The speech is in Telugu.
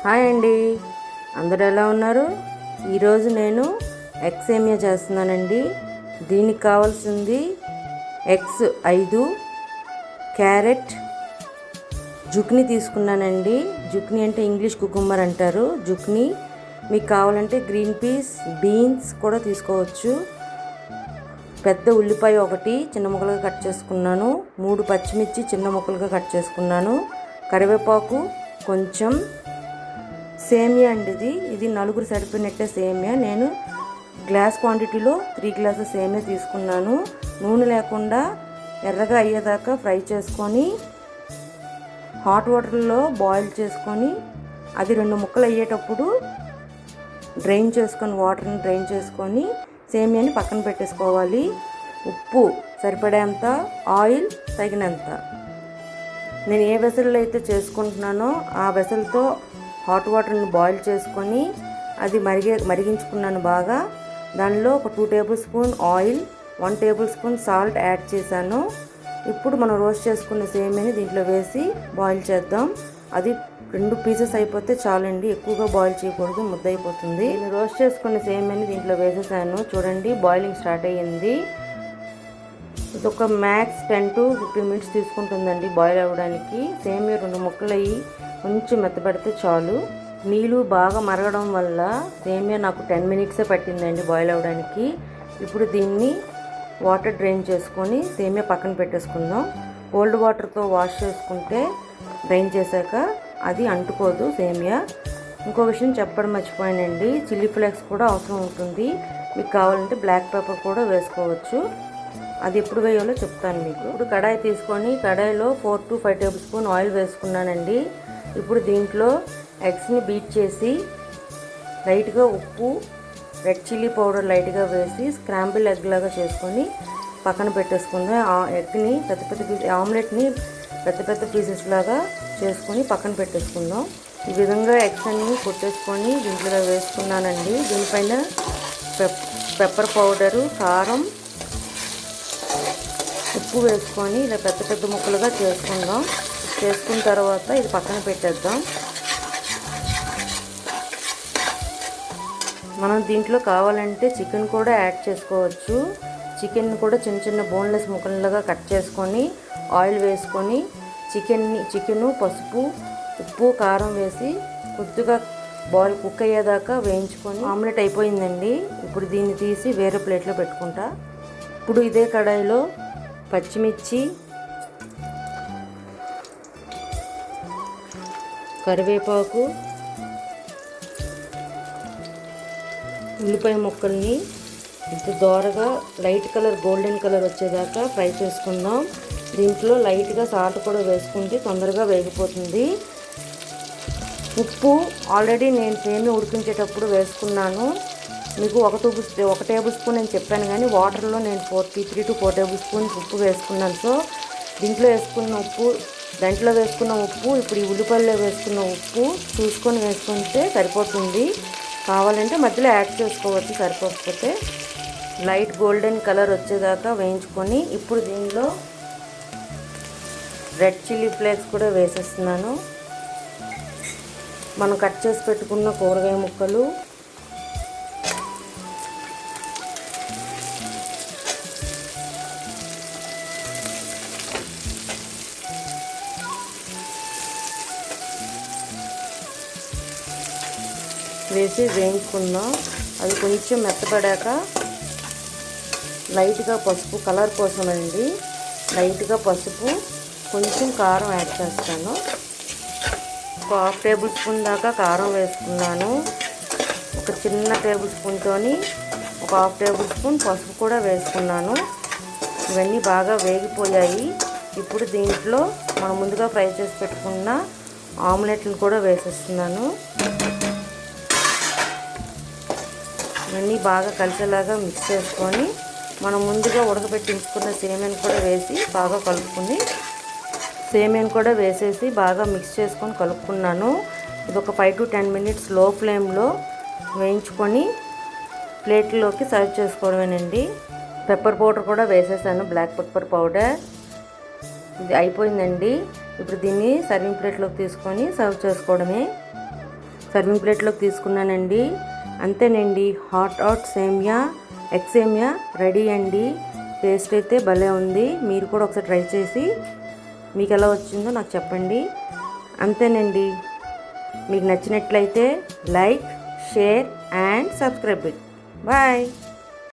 హాయ్ అండి, అందరూ ఎలా ఉన్నారు? ఈరోజు నేను ఎగ్ సేమియా చేస్తున్నానండి. దీనికి కావాల్సింది ఎగ్స్ 5, క్యారెట్, జుక్ని తీసుకున్నానండి. జుక్ని అంటే ఇంగ్లీష్ కుకుంబర్ అంటారు. జుక్ని మీకు కావాలంటే గ్రీన్ పీస్, బీన్స్ కూడా తీసుకోవచ్చు. పెద్ద ఉల్లిపాయ ఒకటి చిన్న ముక్కలుగా కట్ చేసుకున్నాను. 3 పచ్చిమిర్చి చిన్న ముక్కలుగా కట్ చేసుకున్నాను. కరివేపాకు కొంచెం. సేమియా అండి, ఇది నలుగురు సరిపోయినట్టే సేమియా. నేను గ్లాస్ క్వాంటిటీలో 3 గ్లాసెస్ సేమియా తీసుకున్నాను. నూనె లేకుండా ఎర్రగా అయ్యేదాకా ఫ్రై చేసుకొని హాట్ వాటర్లో బాయిల్ చేసుకొని అది 2 ముక్కలు అయ్యేటప్పుడు వాటర్ని డ్రైన్ చేసుకొని సేమియాని పక్కన పెట్టేసుకోవాలి. ఉప్పు సరిపడేంత, ఆయిల్ తగినంత. నేను ఏ వెసల్లో అయితే చేసుకుంటున్నానో ఆ వెసల్తో హాట్ వాటర్ని బాయిల్ చేసుకొని అది మరిగించుకున్నాను బాగా. దానిలో ఒక 2 table spoon oil, 1 table spoon salt add చేశాను. ఇప్పుడు మనం రోస్ట్ చేసుకున్న సేమియాని దీంట్లో వేసి బాయిల్ చేద్దాం. అది 2 పీసెస్ అయిపోతే చాలండి, ఎక్కువగా బాయిల్ చేయకూడదు, ముద్ద అయిపోతుంది. నేను రోస్ట్ చేసుకున్న సేమియాని దీంట్లో వేసేసాను. చూడండి, బాయిలింగ్ స్టార్ట్ అయ్యింది. ఇది ఒక మ్యాక్స్ 10 to 15 మినిట్స్ తీసుకుంటుందండి బాయిల్ అవ్వడానికి. సేమియా 2 ముక్కలు అయ్యి కొంచెం మెత్తబడితే చాలు. నీళ్ళు బాగా మరగడం వల్ల సేమియా నాకు 10 మినిట్సే పట్టిందండి బాయిల్ అవ్వడానికి. ఇప్పుడు దీన్ని వాటర్ డ్రైన్ చేసుకొని సేమియా పక్కన పెట్టేసుకుందాం. కోల్డ్ వాటర్తో వాష్ చేసుకుంటే డ్రైన్ చేశాక అది అంటుకోదు సేమియా. ఇంకో విషయం చెప్పడం మర్చిపోయానండి, చిల్లీ ఫ్లేక్స్ కూడా అవసరం ఉంటుంది. మీకు కావాలంటే బ్లాక్ పెప్పర్ కూడా వేసుకోవచ్చు. అది ఎప్పుడు వేయాలో చెప్తాను మీకు. ఇప్పుడు కడాయి తీసుకొని కడాయిలో 4 to 5 టేబుల్ స్పూన్ ఆయిల్ వేసుకున్నానండి. ఇప్పుడు దీంట్లో ఎగ్స్ని బీట్ చేసి లైట్గా ఉప్పు, రెడ్ చిల్లీ పౌడర్ లైట్గా వేసి స్క్రాంబుల్ ఎగ్ లాగా చేసుకొని పక్కన పెట్టేసుకుందాం. ఆ ఎగ్ని ఆమ్లెట్ని పెద్ద పెద్ద పీసెస్ లాగా చేసుకొని పక్కన పెట్టేసుకుందాం. ఈ విధంగా ఎగ్స్ అన్ని కొట్టేసుకొని దీంట్లో వేసుకున్నానండి. దీనిపైన పెప్పర్ పౌడరు, కారం, ఉప్పు వేసుకొని ఇలా పెద్ద పెద్ద ముక్కలుగా చేసుకుందాం. చేసుకున్న తర్వాత ఇది పక్కన పెట్టేద్దాం. మనం దీంట్లో కావాలంటే చికెన్ కూడా యాడ్ చేసుకోవచ్చు. చికెన్ కూడా చిన్న చిన్న బోన్లెస్ ముక్కలుగా కట్ చేసుకొని ఆయిల్ వేసుకొని చికెను, పసుపు, ఉప్పు, కారం వేసి కొద్దిగా బాయిల్ కుక్ అయ్యేదాకా వేయించుకొని ఆమ్లెట్ అయిపోయిందండి. ఇప్పుడు దీన్ని తీసి వేరే ప్లేట్లో పెట్టుకుంటా. ఇప్పుడు ఇదే కడాయిలో పచ్చిమిర్చి, కరివేపాకు, ఉల్లిపాయ ముక్కల్ని ఇంత దోరగా లైట్ కలర్, గోల్డెన్ కలర్ వచ్చేదాకా ఫ్రై చేసుకుందాం. దీంట్లో లైట్గా సాల్ట్ కూడా వేసుకుంటే తొందరగా వేగిపోతుంది. ఉప్పు ఆల్రెడీ నేను సేమియా ఉడికించేటప్పుడు వేసుకున్నాను. మీకు 1 టేబుల్ స్పూన్ అని చెప్పాను, కానీ వాటర్లో నేను 3 to 4 టేబుల్ స్పూన్స్ ఉప్పు వేసుకున్నాను. సో దాంట్లో వేసుకున్న ఉప్పు ఇప్పుడు ఈ ఉల్లిపాయలో వేసుకున్న ఉప్పు చూసుకొని వేసుకుంటే సరిపోతుంది. కావాలంటే మధ్యలో యాడ్ చేసుకోవచ్చు సరిపోకపోతే. లైట్ గోల్డెన్ కలర్ వచ్చేదాకా వేయించుకొని ఇప్పుడు దీనిలో రెడ్ చిల్లీ ఫ్లేక్స్ కూడా వేసేస్తున్నాను. మనం కట్ చేసి పెట్టుకున్న కూరగాయ ముక్కలు, వేసి వేయించుకుందాం. అది కొంచెం మెత్తపడాక లైట్గా పసుపు, కలర్ కోసం అండి, లైట్గా పసుపు, కొంచెం కారం యాడ్ చేస్తాను. ఒక 1/2 టేబుల్ స్పూన్ దాకా కారం వేసుకున్నాను. ఒక చిన్న టేబుల్ స్పూన్తోని ఒక 1/2 టేబుల్ స్పూన్ పసుపు కూడా వేసుకున్నాను. ఇవన్నీ బాగా వేగిపోయాయి. ఇప్పుడు దీంట్లో మనం ముందుగా ఫ్రై చేసి పెట్టుకున్న ఆమ్లెట్లు కూడా వేసేస్తున్నాను. ఇవన్నీ బాగా కలిసేలాగా మిక్స్ చేసుకొని మనం ముందుగా ఉడకబెట్టించుకున్న సేమియాని కూడా వేసి బాగా కలుపుకొని బాగా మిక్స్ చేసుకొని కలుపుకున్నాను. ఇది ఒక 5 to 10 మినిట్స్ లో ఫ్లేమ్లో వేయించుకొని ప్లేట్లోకి సర్వ్ చేసుకోవడమేనండి. పెప్పర్ పౌడర్ కూడా వేసేసాను, బ్లాక్ పెప్పర్ పౌడర్. ఇది అయిపోయిందండి. ఇప్పుడు దీన్ని సర్వింగ్ ప్లేట్లోకి తీసుకొని సర్వ్ చేసుకోవడమే. సర్వింగ్ ప్లేట్లోకి తీసుకున్నానండి. అంతేనండి, హాట్ సేమియా ఎగ్ సేమియా రెడీ అండి. టేస్ట్ అయితే భలే ఉంది. మీరు కూడా ఒకసారి ట్రై చేసి మీకు ఎలా వచ్చిందో నాకు చెప్పండి. అంతేనండి, మీకు నచ్చినట్లయితే like, share and subscribe. Bye.